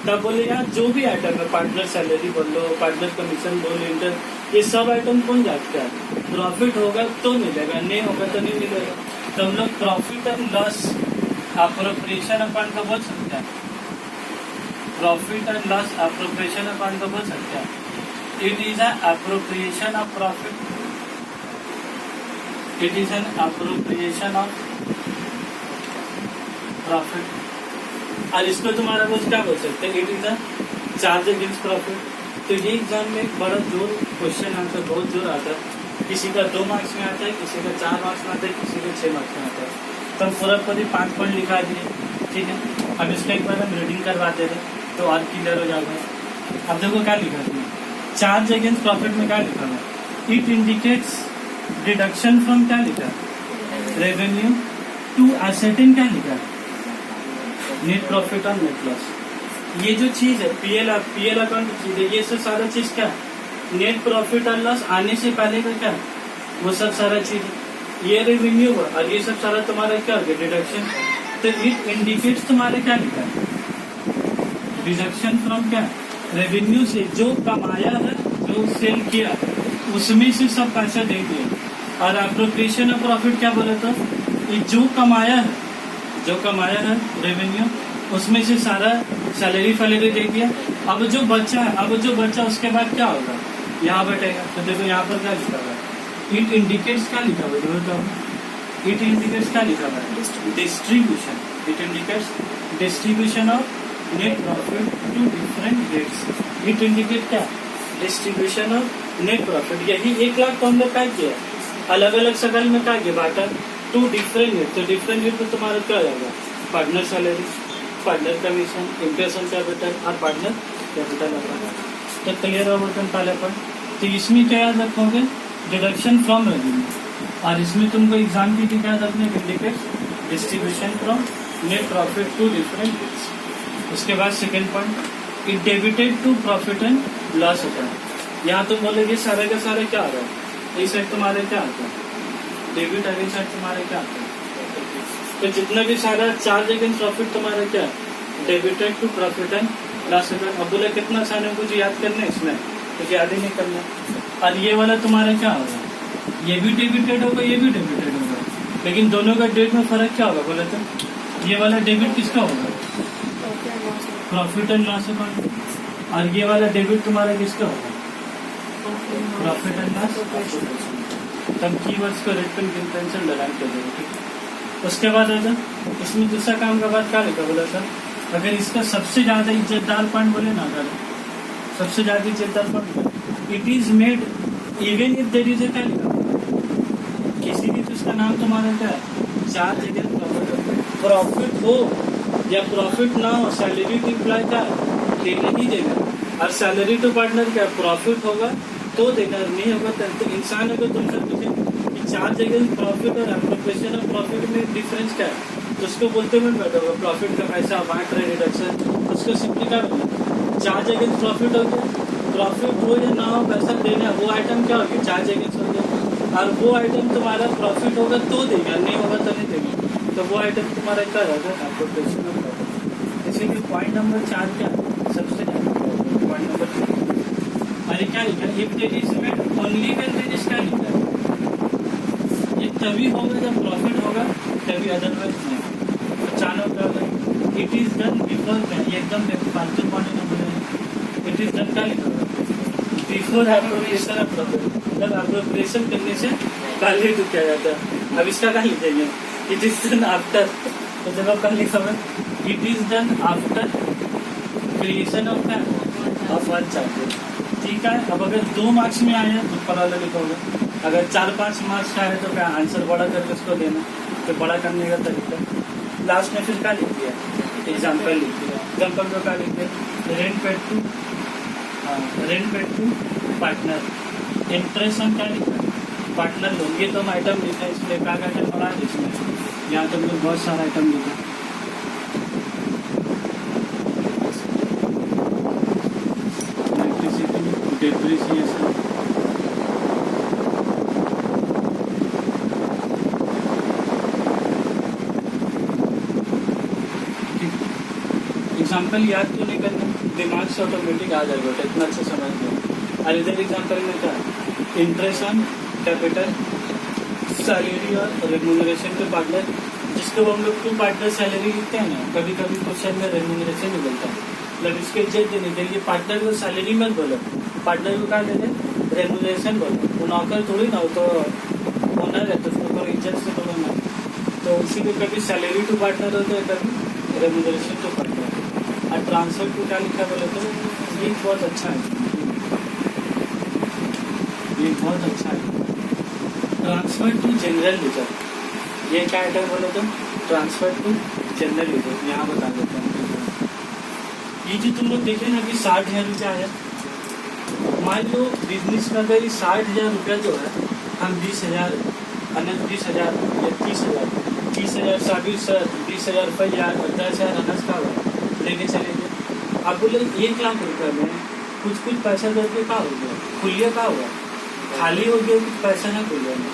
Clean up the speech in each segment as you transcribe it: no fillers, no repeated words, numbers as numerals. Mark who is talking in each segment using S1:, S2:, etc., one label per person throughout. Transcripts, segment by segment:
S1: तब बोले यार जो भी आइटम है, पार्टनर सैलरी बोल लो, पार्टनर कमीशन बोल, इंटर, ये सब आइटम कौन जाता है? प्रॉफिट होगा तो मिलेगा, नहीं होगा तो नहीं मिलेगा। तो हम लोग profit and loss appropriation account का बोल सकते हैं, profit and loss appropriation account का बोल सकते हैं। It is a appropriation of profit, it is an appropriation of profit. और इसको तुम्हारा कुछ क्या बोल सकते हैं? It is a charge against profit. तो ये एग्जाम में एक बड़ा जोर क्वेश्चन आंसर बहुत जोर आता है। किसी का 2 मार्क्स में आता है, किसी का 4 मार्क्स में आता है, किसी का 6 मार्क्स में आता है। तो हम पूरा 5 पॉइंट लिखा दिए, ठीक है। अब इसका एक बार हम रीडिंग करवाते थे तो और क्लियर हो जाएगा। अब देखो क्या लिखा है, चार्ज अगेंस्ट प्रॉफिट में क्या लिखा है? इट इंडिकेट्स डिडक्शन फ्रॉम, क्या लिखा है? रेवेन्यू टू असर्टेन, क्या लिखा है? नेट प्रॉफिट और नेट लॉस। ये जो चीज है पीएल अकाउंट की चीज है, ये सब सारा चीज क्या? नेट प्रॉफिट और लॉस आने से पहले का क्या, वो सब सारा चीज है। ये रेवेन्यू हुआ और ये सब सारा तुम्हारा क्या हो गया? डिडक्शन। तो इट इंडिकेट्स तुम्हारे क्या लिखा है? डिडक्शन फ्रॉम क्या? रेवेन्यू से जो कमाया है, जो सेल किया, उसमें से सब पैसा दे दिया। और अप्रोप्रिएशन ऑफ प्रॉफिट क्या बोला था? ये जो कमाया है रेवेन्यू, उसमें से सारा सैलरी फैलरी दे दिया। अब जो बचा उसके बाद क्या होगा? यहाँ बैठेगा। तो देखो यहाँ पर क्या लिखा हुआ है? इट इंडिकेट्स, क्या लिखा हुआ है? इट इंडिकेट्स क्या लिखा हुआ है? Distribution. It indicates distribution of net profit to different dates. It indicate क्या? Distribution of net profit. यही 1 लाख तो हम लोग क्या किया, अलग अलग शकल में क्या किया, बांटा टू डिफरेंट डेट। तो डिफरेंट डेट में तुम्हारा क्या जाएगा? Partner salary, partner commission, interest on capital और पार्टनर कैपिटल लगाना। तो क्लियर हो बटन पहले पर। तो इसमें क्या याद रखोगे? Deduction from revenue. और इसमें तुमको एग्जाम की क्या याद रखना? Indicate distribution from net profit to different dates. उसके बाद second point, it debited to profit and loss account. यहाँ तुम बोलोगे सारे का सारे क्या आ रहा है? इस साइड तुम्हारे क्या आता है? डेबिट अगेंस्ट साइड तुम्हारे क्या आता है? तो जितना भी सारा चार्ज अगेंस्ट प्रॉफिट तुम्हारा क्या है? Debited to profit and loss account. अब बोले कितना सारे कुछ याद करना है इसमें, कुछ याद ही नहीं करना। और ये वाला तुम्हारा क्या होगा? ये भी डेबिटेड होगा, ये भी डेबिटेड होगा, लेकिन दोनों का डेट में फर्क क्या होगा बोले तो? ये वाला डेबिट किसका होगा? Profit and loss account. और ये वाला डेबिट तुम्हारा किसका होगा? Profit and loss. तब कीवर्ड्स को रेड पेन पेंसिल लगान कर देंगे। उसके बाद है इसमें दूसरा काम का बाद क्या लिखा बोला था? अगर इसका सबसे ज्यादा इज्जतदार पॉइंट बोले ना, अगर सबसे ज्यादा इज्जतदार point, it is made even if there is a, क्या लिखा? किसी भी तो उसका नाम तुम्हारा क्या है? Charge against profit. प्रॉफिट हो या प्रॉफिट ना हो, सैलरी टू एम्प्लॉय का देना ही देगा। और सैलरी टू पार्टनर क्या? प्रॉफिट होगा तो देगा, नहीं होगा तो। इंसान अगर तुमसे पूछे कि चार्ज अगेंस्ट प्रॉफिट और अप्रोप्रिएशन ऑफ प्रॉफिट में डिफरेंस क्या है, तो उसको बोलते हुए बैठा होगा प्रॉफिट का पैसा वाट रहे डिडक्शन। उसको सिंपली क्या बोला? चार्ज अगेंस्ट प्रॉफिट हो गया, प्रॉफिट हो या ना हो पैसा देना, वो आइटम क्या होगी? चार्ज अगेंस्ट हो गया। और वो आइटम तुम्हारा प्रॉफिट होगा तो देगा, नहीं होगा तो नहीं देगा। तो वो आइटम तुम्हारा क्या रहेगा? Appropriation of profit. इसलिए पॉइंट नंबर 4 क्या सबसे पॉइंट नंबर 4। अरे क्या लिखा? If there is made only when there is, क्या लिखा है? ये तभी होगा जब प्रॉफिट होगा, तभी, अदरवाइज नहीं। अचानक क्या होगा? इट इज डन बिफोर, ये एकदम फालतू पॉइंट नंबर है। इट इज डन क्या लिखा होगा? बिफोर अप्रोप्रिएशन ऑफ प्रॉफिट, मतलब अप्रोप्रिएशन करने से पहले तो क्या जाता है। अब इसका क्या लिखेंगे? It is done after. तो जब आप क्या लिखा होगा? It is done after creation of one charge. ठीक है। अब अगर 2 मार्क्स में आया तो ऊपर वाला लिखोगे, अगर 4-5 मार्क्स का है तो क्या आंसर बड़ा करके उसको देना, तो बड़ा करने का तरीका। लास्ट में फिर क्या लिख दिया? एग्जाम्पल लिख दिया। एग्जाम्पल को क्या लिख दिया? Rent paid to partner. Interest हम क्या लिखा? Partner loan. ये तो हम आइटम लिखा है, इसलिए क्या आइटम बड़ा है इसमें? यहाँ तो हमने बहुत सारा आइटम लिखा। डेप्रिसिएशन, एग्जाम्पल याद क्यों नहीं करना? दिमाग से ऑटोमेटिक आ जाएगा, तो इतना अच्छा समझ लो। और इधर एग्जाम्पल में क्या, इंटरेस्ट ऑन कैपिटल, सैलरी और रेम्यूनरेशन के पार्टनर, जिसको हम लोग 2 पार्टनर सैलरी लिखते हैं ना, कभी कभी क्वेश्चन में रेम्यूनरेशन निकलता है, मतलब इसके इज्जत देने के लिए पार्टनर को सैलरी मत बोलो, पार्टनर को क्या देते, रेम्यूनरेशन बोलो। वो नौकर थोड़ी ना हो, तो ओनर है तो उसको इज्जत से बोलो ना, तो उसी को कभी सैलरी टू पार्टनर होता है, कभी रेम्यूनरेशन टू पार्टनर। और ट्रांसफर टू क्या लिखा बोले तो ये बहुत अच्छा है, ये बहुत अच्छा है। ट्रांसफर टू जनरल लीजर, ये क्या आइटम बोले तो ट्रांसफर टू जनरल लीजर, यहाँ बता देते हैं। ये जो तुम लोग देखे ना कि 60,000 रुपया है, मान लो बिजनेस में अगर 60,000 रुपया जो है, हम 20,000 अनंत 20,000 या 30,000 साबिर सर 20,000 रुपया और 10,000 अनस का हुआ लेके चले गए। अब बोले 1 लाख रुपये में कुछ पैसा करके क्या हो गया, खुलिया का हुआ, खाली हो गया, कुछ पैसा ना खुलिया में,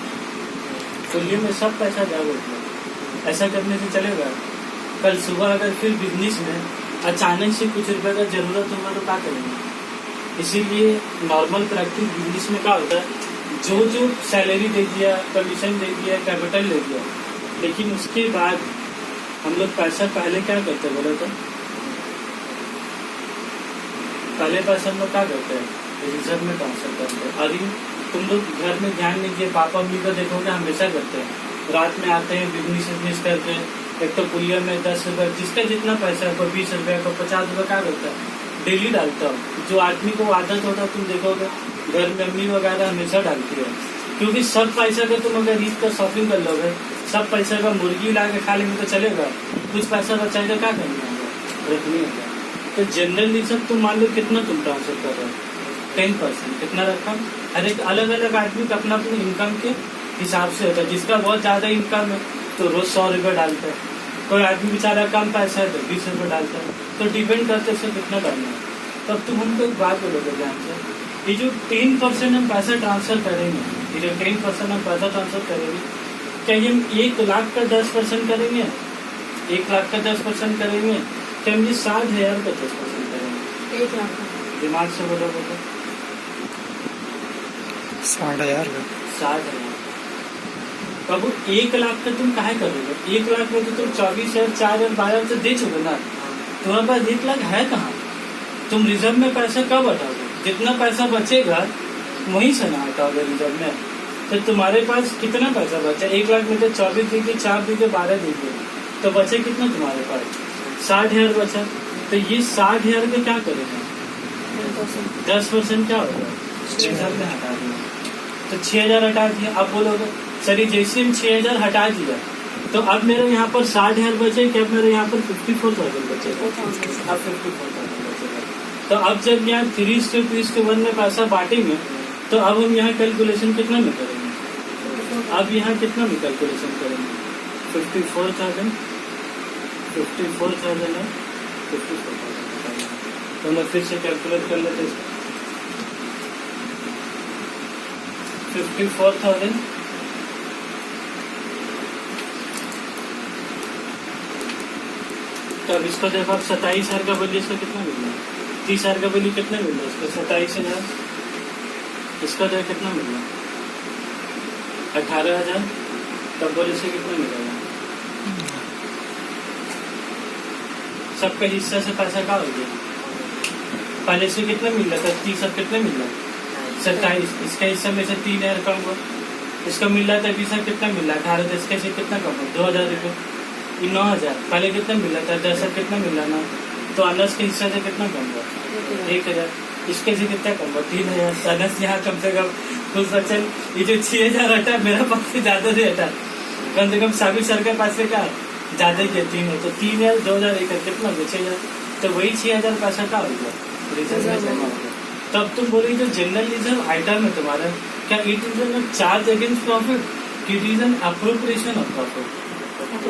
S1: खुलिया में सब पैसा जा हो गया। ऐसा करने से चलेगा? कल सुबह अगर फिर बिजनेस में अचानक से कुछ रुपए का जरूरत होगा तो क्या करेंगे? इसीलिए नॉर्मल प्रैक्टिस बिजनेस में क्या होता है, जो सैलरी दे दिया, कमीशन दे दिया, कैपिटल दे दिया, लेकिन उसके बाद हम लोग पैसा पहले क्या करते हैं बोले तो, पहले पैसा हम लोग क्या करते हैं, रिजर्व में ट्रांसफर करते हैं। अभी तुम लोग घर में ध्यान दीजिए, पापा मम्मी को देखोगे हमेशा करते हैं, रात में आते हैं बिजनेस करते हैं, एक तो पुलिया में 10 रुपये, जिसका जितना पैसा है, कोई 20 रुपये, कोई 50 रुपये, क्या करता है, डेली डालता हूँ। जो आदमी को आदत होता है, तुम देखोगे घर में अम्मी वगैरह हमेशा डालती है, क्योंकि सब पैसा का तुम अगर ईद का शॉपिंग कर लोगे, सब पैसा का मुर्गी ला के खा लेंगे तो चलेगा, कुछ पैसा बचाएगा क्या करना होगा, रखनी होगा। तो जनरल रिजर्व तुम मान लो कितना तुम ट्रांसफर कर रहे हो, 10%, कितना रकम, हर एक अलग अलग आदमी का अपना अपनी इनकम के हिसाब से होता है। जिसका बहुत ज्यादा इनकम है तो रोज 100 रुपये डालता है, कोई आदमी बेचारा कम पैसा है तो 20 रुपये डालता है, तो डिपेंड करते हैं कितना डालना है। तब तुम हमको एक बात बोलोगे ध्यान से, ये जो 10% हम पैसा ट्रांसफर करेंगे, ये जो 10% हम पैसा ट्रांसफर करेंगे, क्या हम 1 लाख का 10% करेंगे, 1 लाख का 10% करेंगे, क्या हम ये 60,000 का 10% करेंगे?
S2: 1 लाख
S1: दिमाग से बोलोगे तो
S2: 60,000
S1: 60,000। बाबू 1 लाख का तुम काहे करोगे? 1 लाख में तो तुम 24,000, 4,000, 12,000 तो दे चुके ना, तुम्हारे पास 1 लाख है कहाँ? तुम रिजर्व में पैसा कब हटाओगे? जितना पैसा बचेगा वहीं से ना हटाओगे रिजर्व में, तो तुम्हारे पास कितना पैसा बचा? 1 लाख में तो 24 दीजिए, 4 दीजिए, 12 दीजिए, तो बचे कितना तुम्हारे पास? 60,000 बचा। तो ये 60,000 का क्या करेगा? 10% क्या होगा? रिजर्व में हटा दिया, तो 6,000 हटा दिया। अब बोलोगे सर जैसे हम 6,000 हटा दिया तो अब मेरे यहाँ पर 60,000 बचे, क्या मेरे यहाँ पर 54,000 बचेगा? अब 54,000 बचेगा। तो अब जब यहाँ 3:2:1 में पैसा बांटेंगे तो अब हम यहाँ कैलकुलेशन कितना में करेंगे? अब यहाँ कितना में कैलकुलेशन करेंगे? 54,000 है, 54,000। तो मैं फिर से कैलकुलेट कर लेते हैं, 54,000 तो अब इसको देखो, अब 27,000 का वैल्यू इसका कितना मिल रहा है? 30,000 का वैल्यू कितना मिल रहा है इसको? 27,000। इसका जो कितना मिल रहा है? 18,000। तब बोले से कितना मिलेगा? सबका हिस्सा से पैसा क्या हो गया? पहले से कितना मिल रहा था? 30, अब कितना मिल रहा है? 27। इसका हिस्सा में से 3,000 कम हुआ, इसका मिल रहा था 20,000, कितना मिल रहा है? 18। तो इसके से कितना कम हुआ? 2,000 रुपये। 9,000 पहले कितना मिल रहा था? 10,000 कितना मिल रहा ना, तो अनस के हिस्से से कितना कम हुआ? 1,000। इसके से कितना कम हुआ? 3,000। अनस यहाँ कम से कम कुछ बचल, ये जो 6,000 हटा मेरा पास से ज्यादा से हटा, कम से कम साबिर सर के पास से क्या ज्यादा के 3 है, तो 3,000, 2,000, 1,000 कितना बचेगा? तो वही 6,000 पैसा का हो गया रिजर्व में जमा हो गया। तब तुम बोले जो जनरल रिजर्व आइटम है तुम्हारा, क्या it is an charge against profit, it is an appropriation of profit?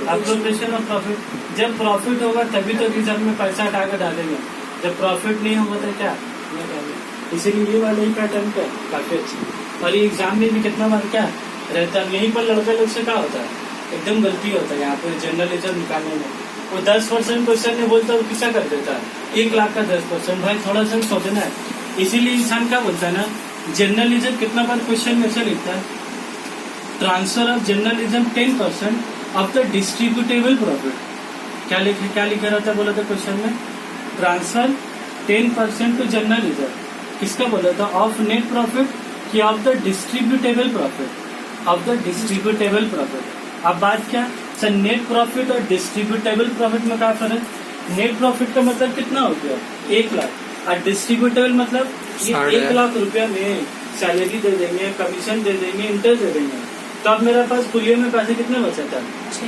S1: Appropriation of profit. जब प्रॉफिट होगा तभी तो रिजर्व में पैसा हटा कर डालेंगे, जब प्रॉफिट नहीं होगा तो क्या नहीं डालेंगे। इसीलिए ये वाला ही पैटर्न क्या काफी अच्छी। और ये एग्जाम में भी कितना बार क्या रहता है, यहीं पर लड़के लोग से क्या होता है, एकदम गलती होता है यहाँ पे जनरल रिजर्व निकालने में। वो 10% क्वेश्चन नहीं बोलता, वो किसा कर देता है 1 लाख का 10%। भाई थोड़ा सा सोचना है। इसीलिए इंसान क्या बोलता है ना, जर्नलिज्म कितना बार क्वेश्चन में से लिखता है, transfer of journalism 10% of the distributable profit. क्या लिखा रहता है बोला था क्वेश्चन में, ट्रांसफर 10% टू जर्नलिज्म। किसका बोला था, ऑफ नेट प्रॉफिट कि of the distributable profit, of the distributable profit. अब बात क्या सर, नेट प्रॉफिट और डिस्ट्रीब्यूटेबल प्रॉफिट में क्या फर्क? नेट प्रॉफिट का मतलब कितना हो गया 1 लाख, और डिस्ट्रीब्यूटेबल मतलब ये 1 लाख रुपया में सैलरी दे देंगे, कमीशन दे देंगे, इंटरेस्ट दे देंगे। तो अब मेरे पास फुलिये में पैसे कितने बचा था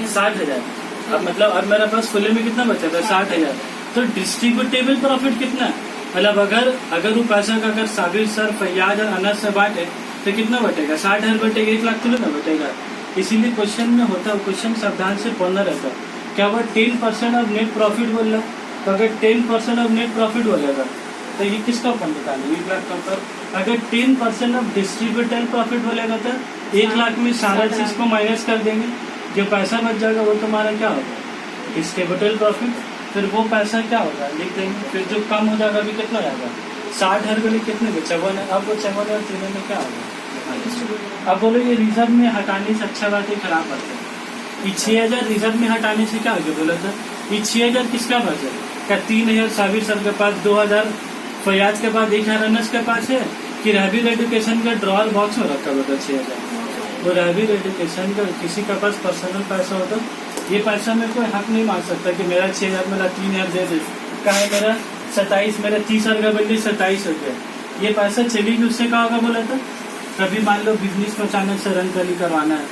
S1: 60,000। अब मतलब अब मेरे पास फुलिये में कितना बचा था 60,000। तो डिस्ट्रीब्यूटेबल प्रॉफिट कितना, मतलब अगर वो पैसा का अगर साबिर सर, फैयाज और अनस से बांटे तो कितना बटेगा, 60,000 बटेगा, 1 लाख थोड़ी ना बटेगा। इसीलिए क्वेश्चन में होता है, क्वेश्चन सावधान से पढ़ना रहता है। क्या वो 10% ऑफ नेट प्रॉफिट बोल रहा, तो अगर 10% ऑफ नेट प्रॉफिट बोलेगा तो ये किसका ऊपर निकालेंगे 1 लाख का ऊपर। अगर 10% ऑफ डिस्ट्रीब्यूटेबल प्रॉफिट बोलेगा तो 1 लाख में सारा चीज को माइनस कर देंगे, जो पैसा बच जाएगा वो तुम्हारा क्या होगा डिस्ट्रीब्यूटेबल प्रॉफिट। फिर वो पैसा क्या होगा लिख देंगे, फिर जो कम हो जाएगा अभी कितना जाएगा 60,000 के लिए कितने में 54 है। अब वो 54 और 3 में क्या होगा। अब बोलो ये रिजर्व में हटाने से अच्छा बात है खराब बात है, ये 6,000 रिजर्व में हटाने से क्या हो गया बोला था, ये 6,000 किसका पास है, क्या 3,000 साबिर सर के पास, 2,000 फैयाज के पास, 1,000 अनस के पास है, कि रहबीर एजुकेशन का ड्रॉअर बॉक्स में रखा हुआ था 6,000। वो रहबीर एजुकेशन का किसी के पास पर्सनल पैसा होता, ये पैसा में कोई हक नहीं मांग सकता कि मेरा 6,000 मेरा 3,000 दे दे। कहा है मेरा 27, मेरा 30,000 का बिल्ली 27 हो गया, ये पैसा चली गई उससे क्या होगा बोला था। कभी मान लो बिजनेस में अचानक से रंगकली करवाना है,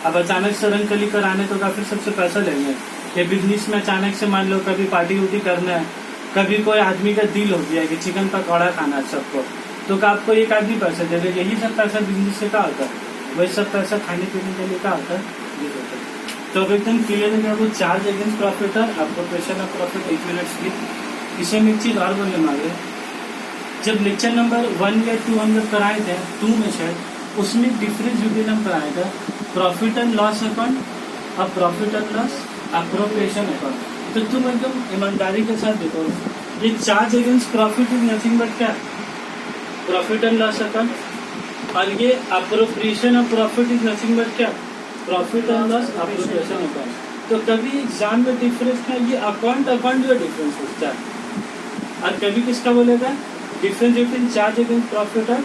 S1: अब अचानक से रंगकली कराने तो फिर सबसे पैसा लेंगे। ये बिजनेस में अचानक से मान लो कभी पार्टी उटी करना है, कभी कोई आदमी का दिल हो गया कि चिकन पकौड़ा खाना है सबको, तो आपको एक आदमी पैसा दे देगा। यही सब पैसा बिजनेस से क्या होता है, वही सब पैसा खाने पीने के लिए क्या होता है। तो अब एकदम क्लियर है कि आपको चार्ज अगेंस्ट प्रॉफिट और appropriation of profit 1 minute slip. इसे में एक चीज और बोलने मांगे, जब लेक्चर नंबर 1 या 2 हम लोग कराए थे 2 में शायद, उसमें डिफरेंस बिटवीन हम कराया था प्रॉफिट एंड लॉस अकाउंट और profit and loss appropriation account. तो तुम एकदम ईमानदारी के साथ देखो, ये charge against profit is nothing but क्या प्रॉफिट एंड लॉस अकाउंट, और ये appropriation of profit is nothing but क्या profit and loss appropriation account. तो कभी एग्जाम में डिफरेंस ना, ये अकाउंट जो डिफरेंस पूछता है, और कभी किसका बोलेगा difference between charge against profit और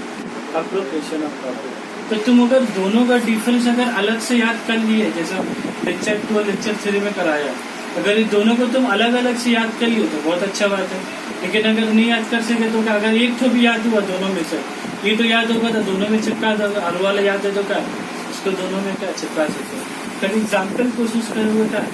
S1: अप्रोप्रिएशन ऑफ प्रॉफिट। तो तुम अगर दोनों का डिफरेंस अगर अलग से याद कर लिए, जैसा लेक्चर 2 और लेक्चर 3 में कराया, अगर ये दोनों को तुम अलग अलग से याद कर लिए तो बहुत अच्छा बात है। लेकिन अगर नहीं याद कर सके तो क्या, अगर एक तो भी याद हुआ दोनों में से, ये तो याद होगा तो दोनों में चिपका दोगे, और वाला याद है तो क्या उसको दोनों में क्या चिपका सकते हो। कभी एग्जाम्पल कोशिश करोगे क्या,